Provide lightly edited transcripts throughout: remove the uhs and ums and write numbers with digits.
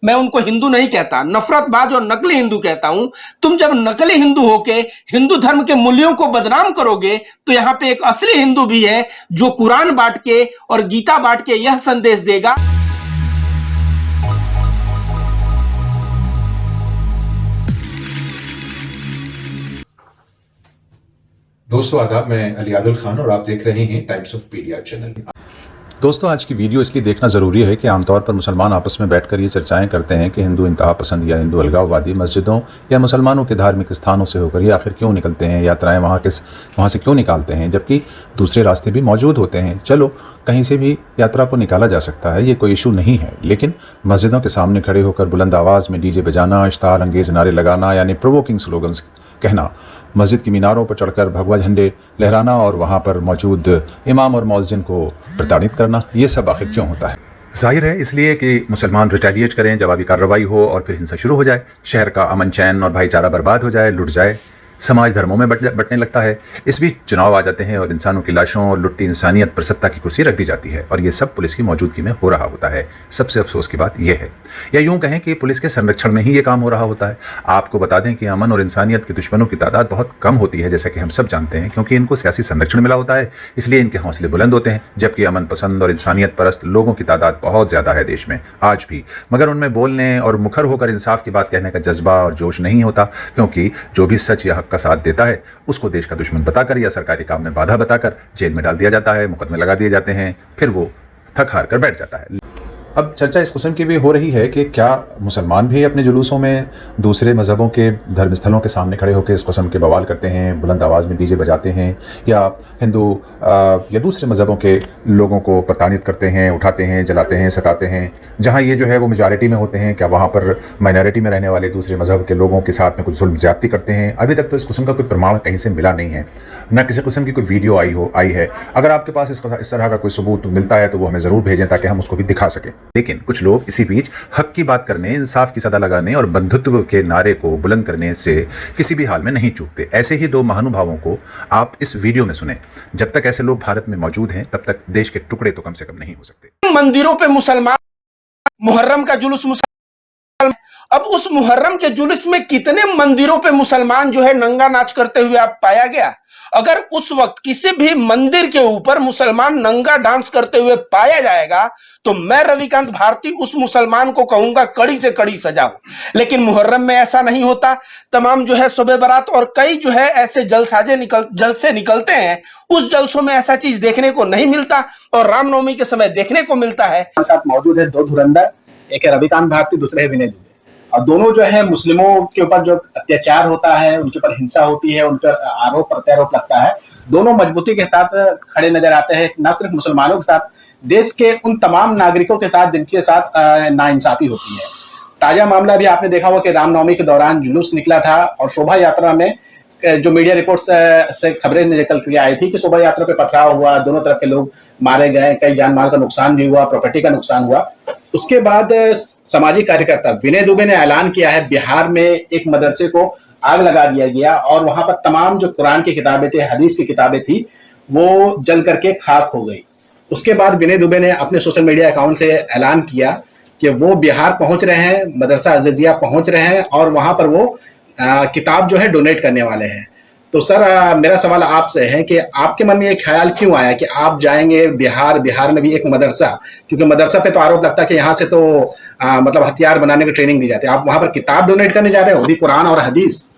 मैं उनको हिंदू नहीं कहता, नफरतबाज और नकली हिंदू कहता हूं। तुम जब नकली हिंदू होके हिंदू धर्म के मूल्यों को बदनाम करोगे तो यहां पे एक असली हिंदू भी है जो कुरान बांट के और गीता बांट के यह संदेश देगा। दोस्तों आदाब, मैं अली आदिल खान और आप देख रहे हैं टाइम्स ऑफ पीडिया चैनल। दोस्तों, आज की वीडियो इसलिए देखना ज़रूरी है कि आमतौर पर मुसलमान आपस में बैठकर ये चर्चाएं करते हैं कि हिंदू इंतहा पसंद या हिंदू अलगाववादी मस्जिदों या मुसलमानों के धार्मिक स्थानों से होकर ये आखिर क्यों निकलते हैं, यात्राएं वहाँ से क्यों निकालते हैं, जबकि दूसरे रास्ते भी मौजूद होते हैं। चलो, कहीं से भी यात्रा को निकाला जा सकता है, ये कोई इशू नहीं है, लेकिन मस्जिदों के सामने खड़े होकर बुलंद आवाज़ में डीजे बजाना, इश्तार अंगेज़ नारे लगाना यानी प्रोवोकिंग स्लोगन्स कहना, मस्जिद की मीनारों पर चढ़कर भगवा झंडे लहराना और वहाँ पर मौजूद इमाम और मौज़िन को प्रताड़ित करना, ये सब आखिर क्यों होता है? जाहिर है इसलिए कि मुसलमान रिटेलिएट करें, जवाबी कार्रवाई हो और फिर हिंसा शुरू हो जाए, शहर का अमन चैन और भाईचारा बर्बाद हो जाए, लुट जाए, समाज धर्मों में बंटने लगता है। इस बीच चुनाव आ जाते हैं और इंसानों की लाशों और लुटती इंसानियत पर सत्ता की कुर्सी रख दी जाती है और ये सब पुलिस की मौजूदगी में हो रहा होता है। सबसे अफसोस की बात यह है, या यूं कहें कि पुलिस के संरक्षण में ही ये काम हो रहा होता है। आपको बता दें कि अमन और इंसानियत के दुश्मनों की तादाद बहुत कम होती है, जैसा कि हम सब जानते हैं, क्योंकि इनको सियासी संरक्षण मिला होता है, इसलिए इनके हौसले बुलंद होते हैं। जबकि अमन पसंद और इंसानियत परस्त लोगों की तादाद बहुत ज़्यादा है देश में आज भी, मगर उनमें बोलने और मुखर होकर इंसाफ की बात कहने का जज्बा और जोश नहीं होता, क्योंकि जो भी सच या हक का साथ देता है उसको देश का दुश्मन बताकर या सरकारी काम में बाधा बताकर जेल में डाल दिया जाता है, मुकदमे लगा दिए जाते हैं, फिर वो थक हार कर बैठ जाता है। अब चर्चा इस किस्म की भी हो रही है कि क्या मुसलमान भी अपने जुलूसों में दूसरे मज़हबों के धर्मस्थलों के सामने खड़े होकर इस किस्म के बवाल करते हैं, बुलंद आवाज़ में डीजे बजाते हैं, या हिंदू या दूसरे मज़हबों के लोगों को प्रताड़ित करते हैं, उठाते हैं, जलाते हैं, सताते हैं। जहाँ ये जो है वो मेजॉरिटी में होते हैं, क्या वहाँ पर माइनॉरिटी में रहने वाले दूसरे मज़हब के लोगों के साथ में कुछ जुल्म ज़्यादती करते हैं? अभी तक तो इस किस्म का कोई प्रमाण कहीं से मिला नहीं है, न किसी किस्म की कोई वीडियो आई है। अगर आपके पास इस तरह का कोई सबूत मिलता है तो वो हमें ज़रूर भेजें ताकि हम उसको भी दिखा सकें। लेकिन कुछ लोग इसी बीच हक की बात करने, इंसाफ की सदा लगाने और बंधुत्व के नारे को बुलंद करने से किसी भी हाल में नहीं चूकते। ऐसे ही दो महानुभावों को आप इस वीडियो में सुने। जब तक ऐसे लोग भारत में मौजूद हैं तब तक देश के टुकड़े तो कम से कम नहीं हो सकते। मंदिरों पे मुसलमान मुहर्रम का जुलूस, अब उस मुहर्रम के जुलूस में कितने मंदिरों पे मुसलमान जो है नंगा नाच करते हुए आप पाया गया? अगर उस वक्त किसी भी मंदिर के ऊपर मुसलमान नंगा डांस करते हुए पाया जाएगा तो मैं रविकांत भारती उस मुसलमान को कहूंगा कड़ी से कड़ी सजा हो। लेकिन मुहर्रम में ऐसा नहीं होता। तमाम जो है शब बारात और कई जो है ऐसे जलसे निकलते हैं, उस जलसों में ऐसा चीज देखने को नहीं मिलता और रामनवमी के समय देखने को मिलता है। साथ मौजूद है दो धुरंधर, एक है रविकांत भारती, दूसरे है विनय दुबे, और दोनों जो है मुस्लिमों के ऊपर जो अत्याचार होता है, उनके ऊपर हिंसा होती है, उन पर आरोप प्रत्यारोप लगता है, दोनों मजबूती के साथ खड़े नजर आते हैं। न सिर्फ मुसलमानों के साथ, देश के उन तमाम नागरिकों के साथ जिनके साथ नाइंसाफी होती है। ताजा मामला भी आपने देखा होगा कि रामनवमी के दौरान जुलूस निकला था और शोभा यात्रा में जो मीडिया रिपोर्ट्स से खबरें निकल के आई थी कि शोभा यात्रा पे पथराव हुआ, दोनों तरफ के लोग मारे गए, कई जान माल का नुकसान भी हुआ, प्रॉपर्टी का नुकसान हुआ। उसके बाद सामाजिक कार्यकर्ता विनय दुबे ने ऐलान किया है बिहार में एक मदरसे को आग लगा दिया गया और वहां पर तमाम जो कुरान की किताबें थी, हदीस की किताबें थी, वो जल करके खाक हो गई। उसके बाद विनय दुबे ने अपने सोशल मीडिया अकाउंट से ऐलान किया कि वो बिहार पहुंच रहे हैं, मदरसा अज़ीज़िया पहुंच रहे हैं और वहां पर वो किताब जो है डोनेट करने वाले हैं। तो सर, मेरा सवाल आपसे है कि आपके मन में ये ख्याल क्यों आया कि आप जाएंगे बिहार में भी एक मदरसा, क्योंकि मदरसा पे तो आरोप लगता है कि यहाँ से तो मतलब हथियार बनाने की ट्रेनिंग दी जाती है, आप वहां पर किताब डोनेट करने जा रहे हो, वो भी कुरान और हदीस?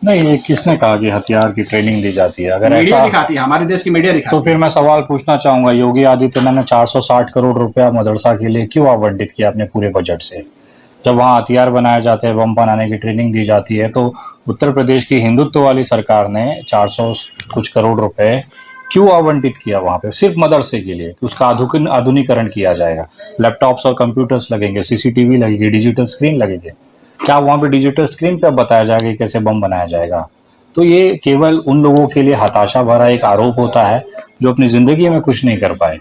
नहीं, ये किसने कहा कि हथियार की ट्रेनिंग दी जाती है? अगर मीडिया दिखाती है, हमारे देश की मीडिया दिखाती है। तो फिर मैं सवाल पूछना चाहूंगा, योगी आदित्यनाथ ने 460 करोड़ रुपया मदरसा के लिए क्यों आवंटित किया अपने पूरे बजट से? जब वहाँ हथियार बनाए जाते हैं, बम बनाने की ट्रेनिंग दी जाती है, तो उत्तर प्रदेश की हिंदुत्व वाली सरकार ने 400 कुछ करोड़ रुपए क्यों आवंटित किया वहाँ पे? सिर्फ मदरसे के लिए कि उसका आधुनिकीकरण किया जाएगा, लैपटॉप्स और कंप्यूटर्स लगेंगे, सीसीटीवी लगेगी, डिजिटल स्क्रीन लगेंगे। क्या वहाँ पे डिजिटल स्क्रीन पर बताया जाएगा कि कैसे बम बनाया जाएगा? तो ये केवल उन लोगों के लिए हताशा भरा एक आरोप होता है जो अपनी जिंदगी में कुछ नहीं कर पाए।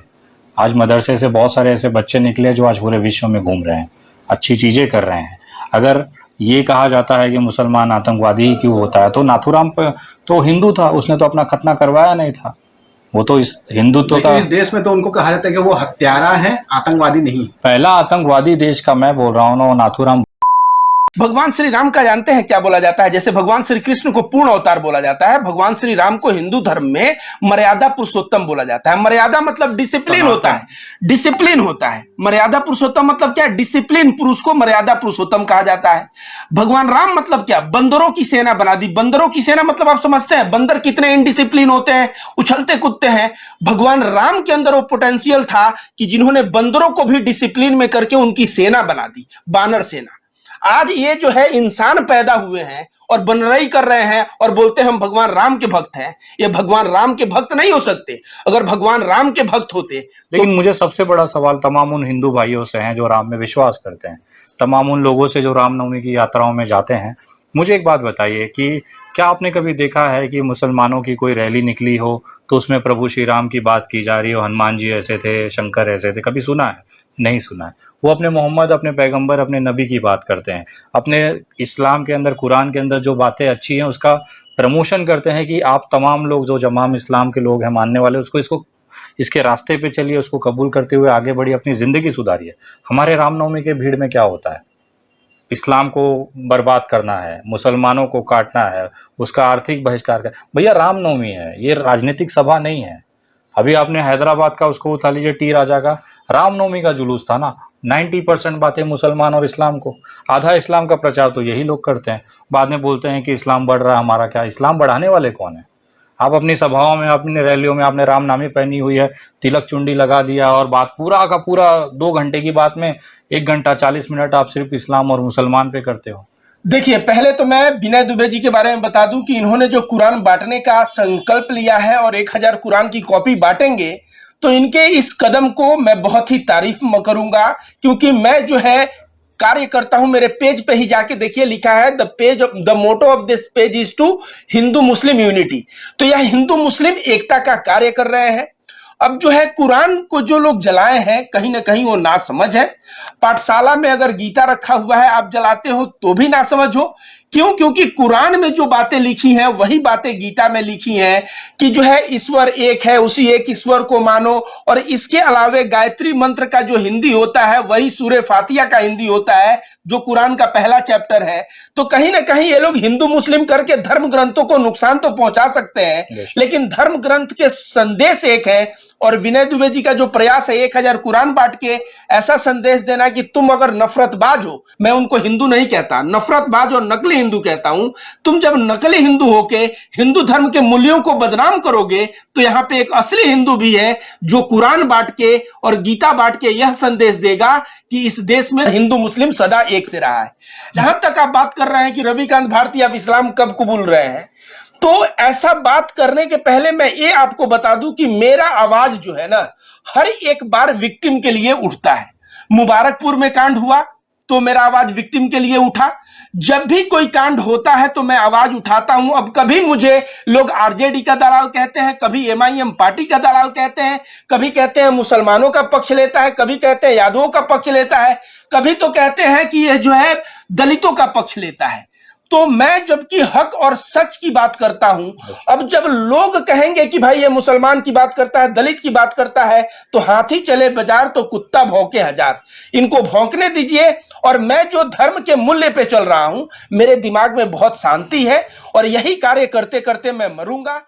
आज मदरसे से बहुत सारे ऐसे बच्चे निकले जो आज पूरे विश्व में घूम रहे हैं, अच्छी चीजें कर रहे हैं। अगर ये कहा जाता है कि मुसलमान आतंकवादी ही क्यों होता है, तो नाथूराम तो हिंदू था, उसने तो अपना खतना करवाया नहीं था। वो तो इस हिंदुत्व लेकिन का इस देश में तो उनको कहा जाता है कि वो हत्यारा है, आतंकवादी नहीं। पहला आतंकवादी देश का मैं बोल रहा हूँ ना, वो नाथूराम। भगवान श्री राम का जानते हैं क्या बोला जाता है? जैसे भगवान श्री कृष्ण को पूर्ण अवतार बोला जाता है, भगवान श्री राम को हिंदू धर्म में मर्यादा पुरुषोत्तम बोला जाता है। मर्यादा मतलब डिसिप्लिन होता है, डिसिप्लिन होता है। मर्यादा पुरुषोत्तम मतलब क्या? डिसिप्लिन पुरुष को मर्यादा पुरुषोत्तम कहा जाता है। भगवान राम मतलब क्या? बंदरों की सेना बना दी। बंदरों की सेना मतलब आप समझते हैं बंदर कितने इनडिसिप्लिन होते हैं, उछलते कूदते हैं। भगवान राम के अंदर वो पोटेंशियल था कि जिन्होंने बंदरों को भी डिसिप्लिन में करके उनकी सेना बना दी, बानर सेना। आज ये जो है इंसान पैदा हुए हैं और बनरई कर रहे हैं और बोलते हैं हम भगवान राम के भक्त हैं। ये भगवान राम के भक्त नहीं हो सकते। अगर भगवान राम के भक्त होते लेकिन मुझे सबसे बड़ा सवाल तमाम उन हिंदू भाइयों से है जो राम में विश्वास करते हैं, तमाम उन लोगों से जो रामनवमी की यात्राओं में जाते हैं। मुझे एक बात बताइए कि क्या आपने कभी देखा है कि मुसलमानों की कोई रैली निकली हो तो उसमें प्रभु श्री राम की बात की जा रही हो, हनुमान जी ऐसे थे, शंकर ऐसे थे? कभी सुना है? नहीं सुना है। वो अपने मोहम्मद, अपने पैगंबर, अपने नबी की बात करते हैं। अपने इस्लाम के अंदर, कुरान के अंदर जो बातें अच्छी हैं उसका प्रमोशन करते हैं कि आप तमाम लोग जो जमाम इस्लाम के लोग हैं, मानने वाले, उसको इसके रास्ते पे चलिए, उसको कबूल करते हुए आगे बढ़िए, अपनी ज़िंदगी सुधारिए। हमारे रामनवमी के भीड़ में क्या होता है? इस्लाम को बर्बाद करना है, मुसलमानों को काटना है, उसका आर्थिक बहिष्कार कर। भैया रामनवमी है, ये राजनीतिक सभा नहीं है। अभी आपने हैदराबाद का उसको उठा लीजिए, टी राजा का रामनवमी का जुलूस था ना। 90% बातें मुसलमान और इस्लाम को, आधा इस्लाम का प्रचार तो यही लोग करते हैं। बाद में बोलते हैं कि इस्लाम बढ़ रहा है, हमारा क्या? इस्लाम बढ़ाने वाले कौन है? आप अपनी सभाओं में, अपनी रैलियों में आपने रामनामी पहनी हुई है, तिलक चुंडी लगा दिया और बात पूरा का पूरा 2 घंटे की बात में 1 घंटा 40 मिनट आप सिर्फ इस्लाम और मुसलमान पे करते हो। देखिए, पहले तो मैं विनय दुबे जी के बारे में बता दूं कि इन्होंने जो कुरान बांटने का संकल्प लिया है और 1000 कुरान की कॉपी बांटेंगे, तो इनके इस कदम को मैं बहुत ही तारीफ करूंगा, क्योंकि मैं जो है कार्य करता हूं। मेरे पेज पे ही जाके देखिए, लिखा है the motto of this page is to Hindu Muslim unity. तो यह हिंदू मुस्लिम एकता का कार्य कर रहे हैं। अब जो है कुरान को जो लोग जलाए हैं, कहीं ना कहीं वो नासमझ है। पाठशाला में अगर गीता रखा हुआ है, आप जलाते हो तो भी नासमझ हो। क्यों? क्योंकि कुरान में जो बातें लिखी हैं वही बातें गीता में लिखी हैं कि जो है ईश्वर एक है, उसी एक ईश्वर को मानो। और इसके अलावे गायत्री मंत्र का जो हिंदी होता है वही सूरे फातिहा का हिंदी होता है, जो कुरान का पहला चैप्टर है। तो कहीं ना कहीं ये लोग हिंदू मुस्लिम करके धर्म ग्रंथों को नुकसान तो पहुंचा सकते हैं, लेकिन धर्म ग्रंथ के संदेश एक है। और विनय दुबे जी का जो प्रयास है 1000 कुरान बांट के ऐसा संदेश देना कि तुम अगर नफरतबाज हो, मैं उनको हिंदू नहीं कहता, नफरतबाज और नकली हिंदू कहता हूं। तुम जब नकली हिंदू होके हिंदू धर्म के मूल्यों को बदनाम करोगे, तो यहां पे एक असली हिंदू भी है जो कुरान बांट के और गीता बांट के यह संदेश देगा कि इस देश में हिंदू मुस्लिम सदा एक से रहा है। जहां तक आप बात कर रहे हैं कि रविकांत भारती आप इस्लाम कब कबूल रहे हैं, तो ऐसा बात करने के पहले मैं ये आपको बता दूं कि मेरा आवाज जो है ना, हर एक बार विक्टिम के लिए उठता है। मुबारकपुर में कांड हुआ तो मेरा आवाज विक्टिम के लिए उठा। जब भी कोई कांड होता है तो मैं आवाज उठाता हूं। अब कभी मुझे लोग आरजेडी का दलाल कहते हैं, कभी एमआईएम पार्टी का दलाल कहते हैं, कभी कहते हैं मुसलमानों का पक्ष लेता है, कभी कहते हैं यादवों का पक्ष लेता है, कभी तो कहते हैं कि यह जो है दलितों का पक्ष लेता है। तो मैं जबकि हक और सच की बात करता हूं, अब जब लोग कहेंगे कि भाई ये मुसलमान की बात करता है, दलित की बात करता है, तो हाथी चले बाजार तो कुत्ता भौंके हजार। इनको भौंकने दीजिए। और मैं जो धर्म के मूल्य पे चल रहा हूं, मेरे दिमाग में बहुत शांति है और यही कार्य करते करते मैं मरूंगा।